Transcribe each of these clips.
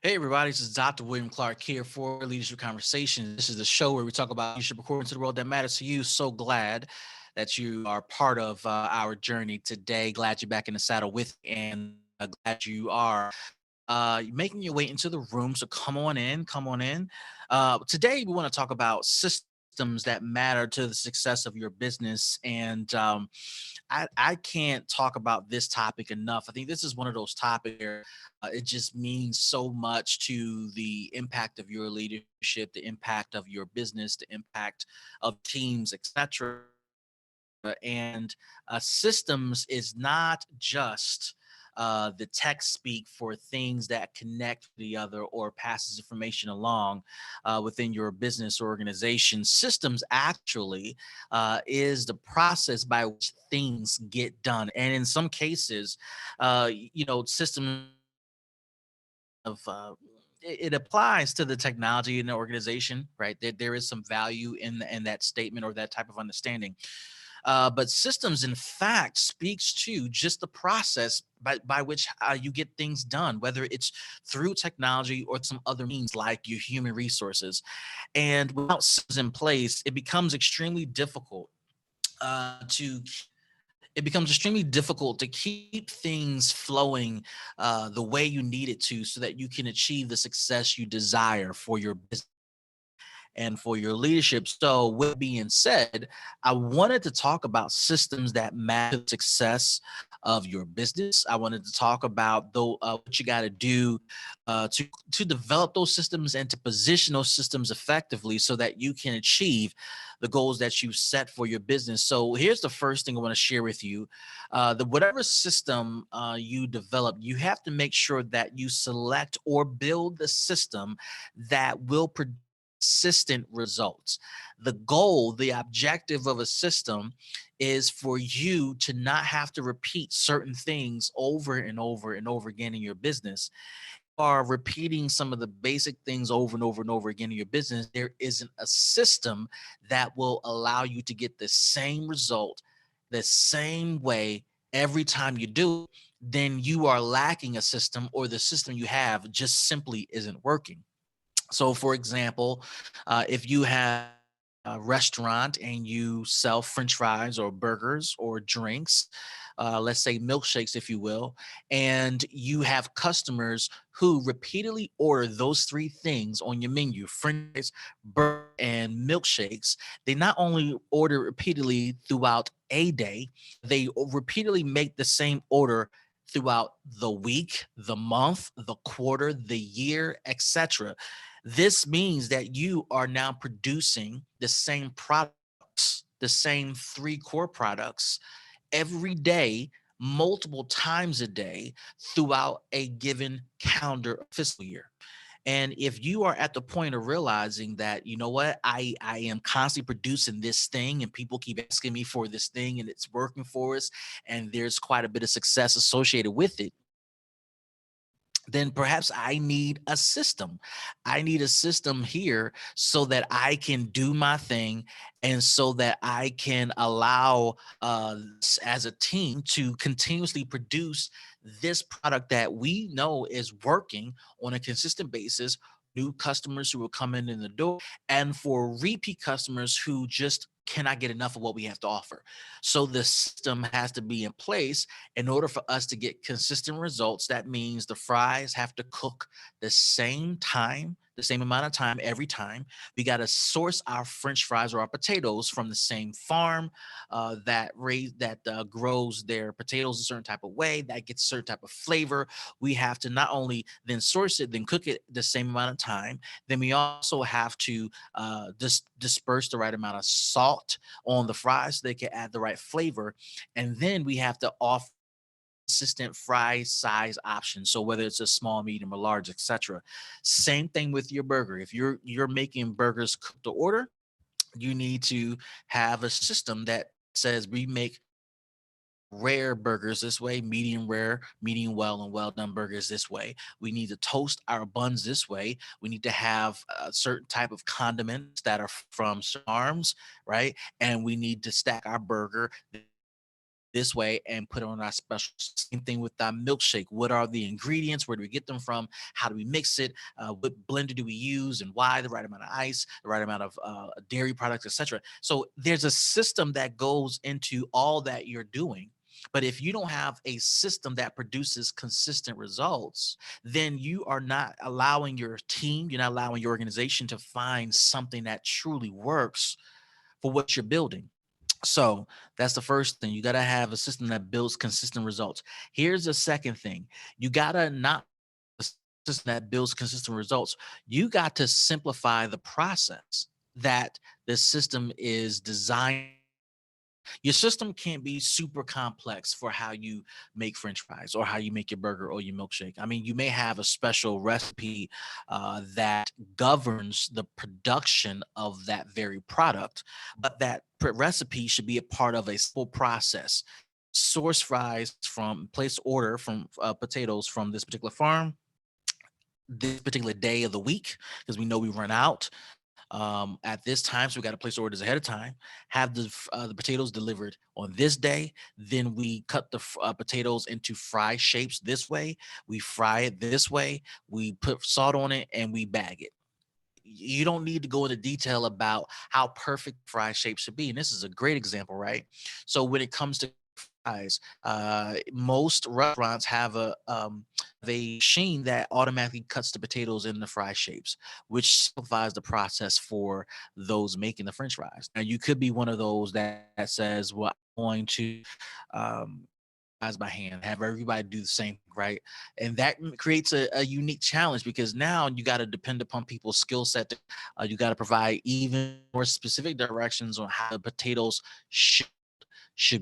Hey everybody, this is Dr. William Clark here for Leadership Conversations. This is the show where we talk about leadership according to the world that matters to you. So glad that you are part of our journey today. Glad you're back in the saddle with me, and glad you are making your way into the room. So come on in, come on in. Today we want to talk about systems that matter to the success of your business, and I can't talk about this topic enough. I think this is one of those topics where it just means so much to the impact of your leadership, the impact of your business, the impact of teams, etc. And systems is not just the tech speak for things that connect to the other or passes information along within your business or organization. Systems actually is the process by which things get done. And in some cases, systems of it applies to the technology in the organization, right? There is some value in that statement or that type of understanding. But systems, in fact, speaks to just the process by which you get things done, whether it's through technology or some other means like your human resources. And without systems in place, to it becomes extremely difficult to keep things flowing the way you need it to so that you can achieve the success you desire for your business and for your leadership. So, with being said, I wanted to talk about systems that matter to the success of your business. I wanted to talk about what you got to do to develop those systems and to position those systems effectively so that you can achieve the goals that you set for your business. So, here's the first thing I want to share with you: the whatever system you develop, you have to make sure that you select or build the system that will produce consistent results. The goal, the objective of a system is for you to not have to repeat certain things over and over and over again in your business. Are repeating some of the basic things over and over and over again in your business, there isn't a system that will allow you to get the same result the same way every time you do it, then you are lacking a system, or the system you have just simply isn't working. So, for example, if you have a restaurant and you sell French fries or burgers or drinks, let's say milkshakes, if you will, and you have customers who repeatedly order those three things on your menu: French fries, burger, and milkshakes. They not only order repeatedly throughout a day, they repeatedly make the same order throughout the week, the month, the quarter, the year, etc. This means that you are now producing the same products, the same three core products every day, multiple times a day throughout a given calendar fiscal year. And if you are at the point of realizing that, you know what, I am constantly producing this thing and people keep asking me for this thing and it's working for us, and there's quite a bit of success associated with it, then perhaps I need a system. I need a system here so that I can do my thing and so that I can allow as a team to continuously produce this product that we know is working on a consistent basis. New customers who will come in the door, and for repeat customers who just cannot get enough of what we have to offer. So the system has to be in place in order for us to get consistent results. That means the fries have to cook the same time, the same amount of time every time. We got to source our French fries or our potatoes from the same farm that grows their potatoes a certain type of way that gets a certain type of flavor. We have to not only then source it, then cook it the same amount of time. Then we also have to disperse the right amount of salt on the fries so they can add the right flavor, and then we have to offer consistent fry size options. So whether it's a small, medium, or large, etc. Same thing with your burger. If you're making burgers cooked to order, you need to have a system that says we make rare burgers this way, medium rare, medium well, and well done burgers this way. We need to toast our buns this way. We need to have a certain type of condiments that are from certain farms, right? And we need to stack our burger this way and put it on our special. Same thing with our milkshake. What are the ingredients? Where do we get them from? How do we mix it? What blender do we use and why? The right amount of ice, the right amount of dairy products, etc. So there's a system that goes into all that you're doing. But if you don't have a system that produces consistent results, then you are not allowing your team, you're not allowing your organization to find something that truly works for what you're building. So that's the first thing. You got to have a system that builds consistent results. Here's the second thing. You got to not a system that builds consistent results. You got to simplify the process that the system is designed. Your system can't be super complex for how you make French fries or how you make your burger or your milkshake. I mean, you may have a special recipe that governs the production of that very product, but that recipe should be a part of a simple process. Source fries from place order from potatoes from this particular farm, this particular day of the week, because we know we run out at this time. So we got to place orders ahead of time, have the potatoes delivered on this day. Then we cut the potatoes into fry shapes this way. We fry it this way. We put salt on it and we bag it. You don't need to go into detail about how perfect fry shape should be. And this is a great example, right? So when it comes to fries, most restaurants have a machine that automatically cuts the potatoes in the fry shapes, which simplifies the process for those making the French fries. Now you could be one of those that says, "Well, I'm going to um, fries by hand, have everybody do the same, right?" And that creates a unique challenge because now you got to depend upon people's skill set. You got to provide even more specific directions on how the potatoes should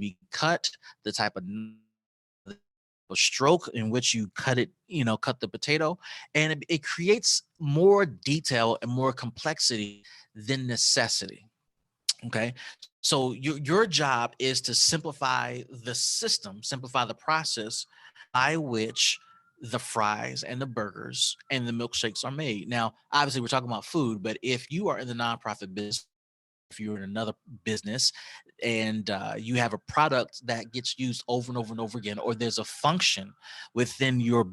be cut, the type of stroke in which you cut it, cut the potato, and it creates more detail and more complexity than necessity. Okay. So your job is to simplify the system, simplify the process by which the fries and the burgers and the milkshakes are made. Now, obviously, we're talking about food, but if you are in the nonprofit business, if you're in another business and you have a product that gets used over and over and over again, or there's a function within your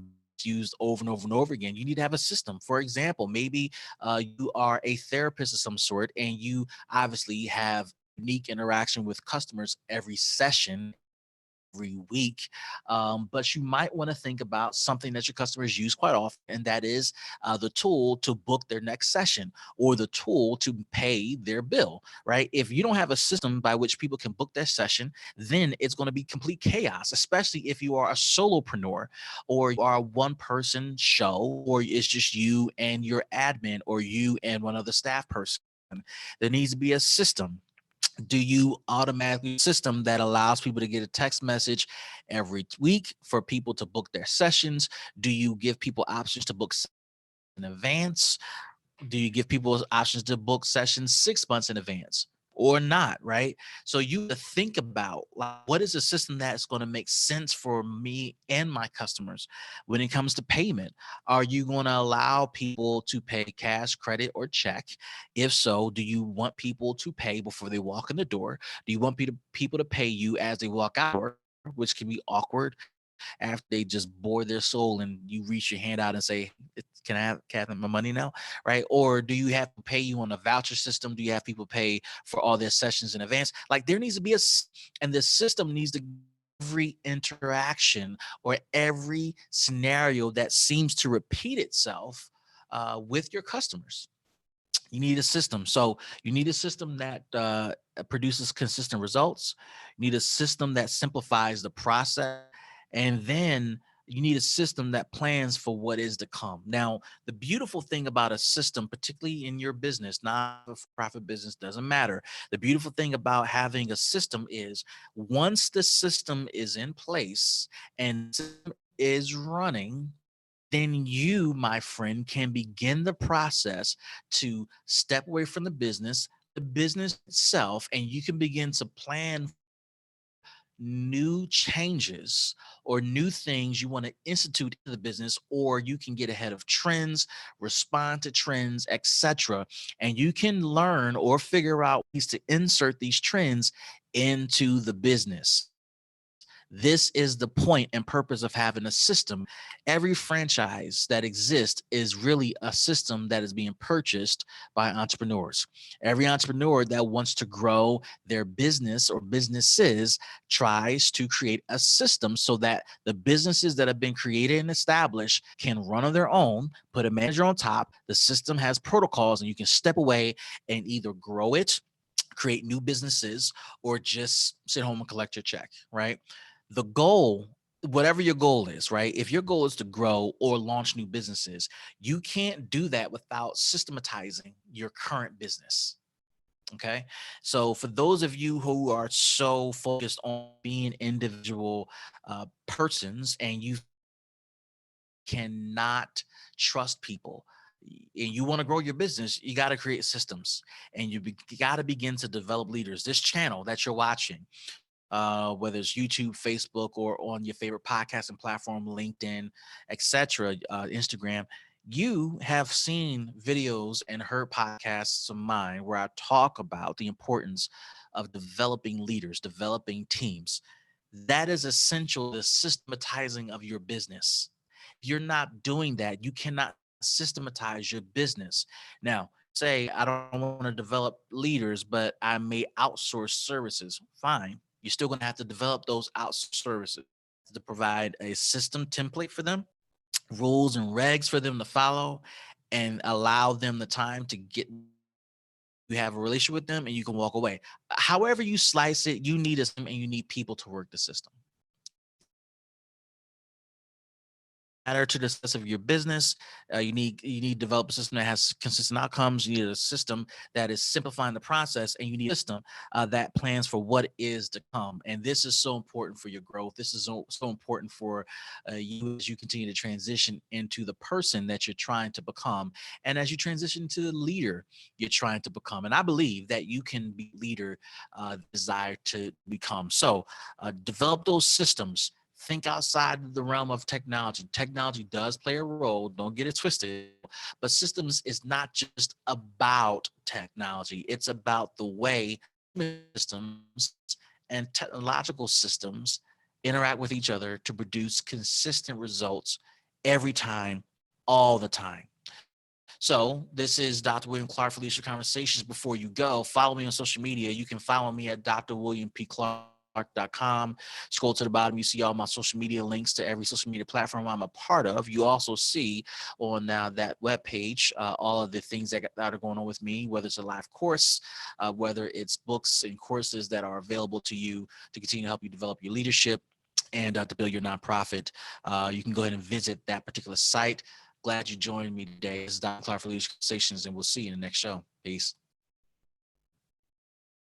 used over and over and over again, you need to have a system. For example, maybe you are a therapist of some sort and you obviously have unique interaction with customers every session, every week. But you might want to think about something that your customers use quite often, and that is the tool to book their next session or the tool to pay their bill, right? If you don't have a system by which people can book their session, then it's going to be complete chaos, especially if you are a solopreneur or you are a one person show, or it's just you and your admin or you and one other staff person. There needs to be a system. Do you automatically system that allows people to get a text message every week for people to book their sessions? Do you give people options to book in advance? Do you give people options to book sessions 6 months in advance or not, right? So you have to think about, like, what is a system that's going to make sense for me and my customers when it comes to payment? Are you going to allow people to pay cash, credit, or check? If so, do you want people to pay before they walk in the door? Do you want people to pay you as they walk out, which can be awkward after they just bore their soul and you reach your hand out and say, can I have my money now?" Right? Or do you have to pay you on a voucher system? Do you have people pay for all their sessions in advance? Like, there needs to be and the system needs to every interaction or every scenario that seems to repeat itself with your customers. You need a system. So you need a system that produces consistent results. You need a system that simplifies the process. And then you need a system that plans for what is to come. Now, the beautiful thing about a system, particularly in your business, not a profit business, doesn't matter. The beautiful thing about having a system is once the system is in place and is running, then you, my friend, can begin the process to step away from the business itself, and you can begin to plan new changes or new things you want to institute into the business, or you can get ahead of trends, respond to trends, etc. And you can learn or figure out ways to insert these trends into the business. This is the point and purpose of having a system. Every franchise that exists is really a system that is being purchased by entrepreneurs. Every entrepreneur that wants to grow their business or businesses tries to create a system so that the businesses that have been created and established can run on their own, put a manager on top. The system has protocols, and you can step away and either grow it, create new businesses, or just sit home and collect your check, right? The goal, whatever your goal is, right? If your goal is to grow or launch new businesses, you can't do that without systematizing your current business. Okay. So for those of you who are so focused on being individual persons, and you cannot trust people, and you want to grow your business, you got to create systems, and you got to begin to develop leaders. This channel that you're watching, whether it's YouTube, Facebook, or on your favorite podcasting platform, LinkedIn, etc., Instagram, you have seen videos and heard podcasts of mine where I talk about the importance of developing leaders, developing teams. That is essential to systematizing of your business. If you're not doing that, you cannot systematize your business. Now, say I don't want to develop leaders, but I may outsource services. Fine. You're still going to have to develop those outsourced services to provide a system template for them, rules and regs for them to follow, and allow them the time to get, you have a relationship with them, and you can walk away. However you slice it, you need a system, and you need people to work the system. Matter to the success of your business. You need to develop a system that has consistent outcomes. You need a system that is simplifying the process, and you need a system that plans for what is to come. And this is so important for your growth. This is so important for you as you continue to transition into the person that you're trying to become, and as you transition to the leader you're trying to become. And I believe that you can be leader desire to become. So develop those systems. Think outside the realm of technology. Technology does play a role, don't get it twisted, but systems is not just about technology. It's about the way systems and technological systems interact with each other to produce consistent results every time, all the time. So this is Dr. William Clark for Leadership Conversations. Before you go, follow me on social media. You can follow me at Dr. William P. Clark.com. Scroll to the bottom, you see all my social media links to every social media platform I'm a part of. You also see on now that webpage all of the things that are going on with me, whether it's a live course, whether it's books and courses that are available to you to continue to help you develop your leadership and to build your nonprofit. You can go ahead and visit that particular site. Glad you joined me today. This is Dr. Clark for Leadership Conversations, and we'll see you in the next show. Peace.